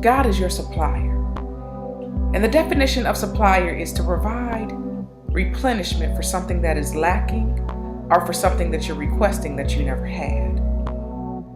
God is your supplier. And the definition of supplier is to provide replenishment for something that is lacking or for something that you're requesting that you never had.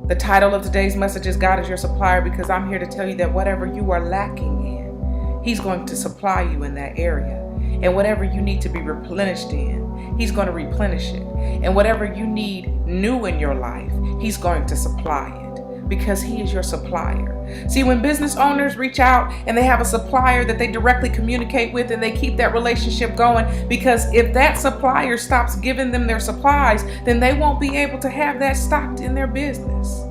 The title of today's message is God is your supplier, because I'm here to tell you that whatever you are lacking in, He's going to supply you in that area. And whatever you need to be replenished in, He's going to replenish it. And whatever you need new in your life, He's going to supply it, because He is your supplier. See, when business owners reach out and they have a supplier that they directly communicate with, and they keep that relationship going, because if that supplier stops giving them their supplies, then they won't be able to have that stocked in their business.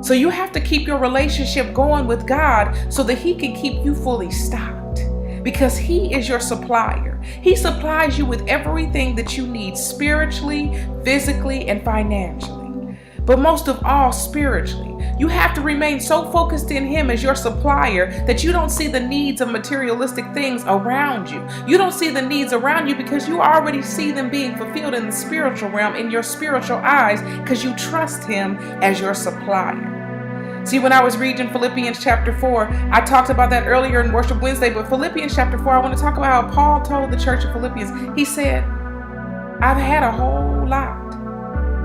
So you have to keep your relationship going with God so that He can keep you fully stocked, because He is your supplier. He supplies you with everything that you need spiritually, physically, and financially. But most of all, spiritually. You have to remain so focused in Him as your supplier that you don't see the needs of materialistic things around you. You don't see the needs around you because you already see them being fulfilled in the spiritual realm, in your spiritual eyes, because you trust Him as your supplier. See, when I was reading Philippians chapter 4, I talked about that earlier in Worship Wednesday, but Philippians chapter 4, I want to talk about how Paul told the church of Philippians. He said, I've had a whole lot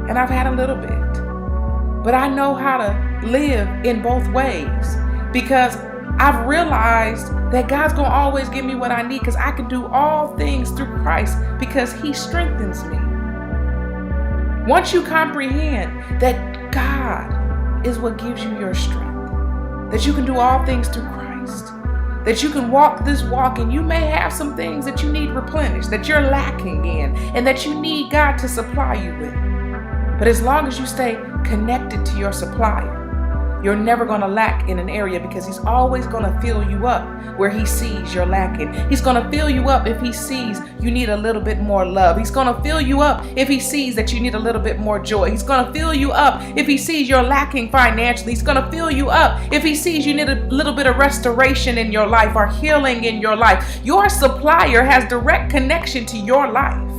and I've had a little bit, but I know how to live in both ways, because I've realized that God's going to always give me what I need, because I can do all things through Christ because He strengthens me. Once you comprehend that God is what gives you your strength, that you can do all things through Christ, that you can walk this walk, and you may have some things that you need replenished, that you're lacking in, and that you need God to supply you with. But as long as you stay connected to your supplier, you're never going to lack in an area, because He's always going to fill you up where He sees you're lacking. He's going to fill you up if He sees you need a little bit more love. He's going to fill you up if He sees that you need a little bit more joy. He's going to fill you up if He sees you're lacking financially. He's going to fill you up if He sees you need a little bit of restoration in your life or healing in your life. Your supplier has direct connection to your life.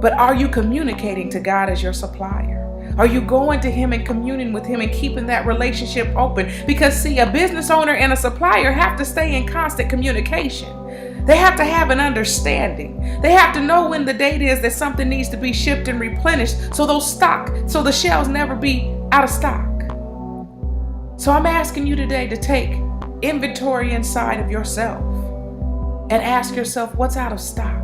But are you communicating to God as your supplier? Are you going to Him and communing with Him and keeping that relationship open? Because see, a business owner and a supplier have to stay in constant communication. They have to have an understanding. They have to know when the date is that something needs to be shipped and replenished, so the shelves never be out of stock. So I'm asking you today to take inventory inside of yourself and ask yourself, what's out of stock?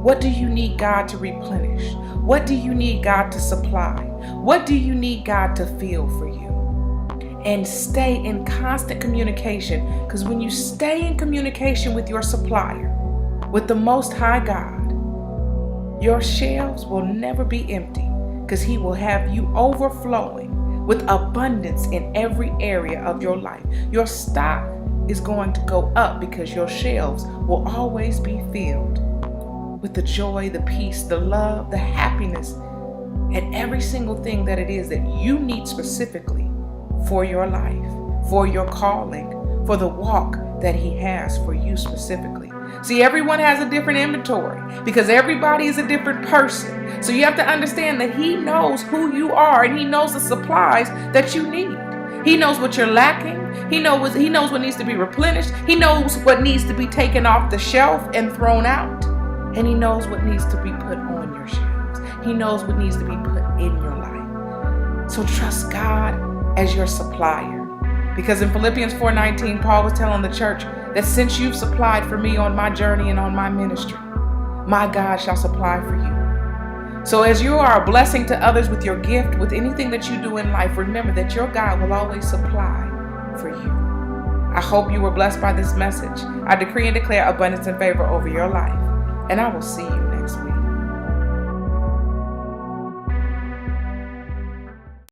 What do you need God to replenish? What do you need God to supply? What do you need God to fill for you? And stay in constant communication, because when you stay in communication with your supplier, with the Most High God, your shelves will never be empty, because He will have you overflowing with abundance in every area of your life. Your stock is going to go up because your shelves will always be filled with the joy, the peace, the love, the happiness, and every single thing that it is that you need specifically for your life, for your calling, for the walk that He has for you specifically. See, everyone has a different inventory, because everybody is a different person. So you have to understand that He knows who you are, and He knows the supplies that you need. He knows what you're lacking. He knows what needs to be replenished. He knows what needs to be taken off the shelf and thrown out. And He knows what needs to be put on your shelves. He knows what needs to be put in your life. So trust God as your supplier. Because in Philippians 4:19, Paul was telling the church that since you've supplied for me on my journey and on my ministry, my God shall supply for you. So as you are a blessing to others with your gift, with anything that you do in life, remember that your God will always supply for you. I hope you were blessed by this message. I decree and declare abundance and favor over your life. And I will see you next week.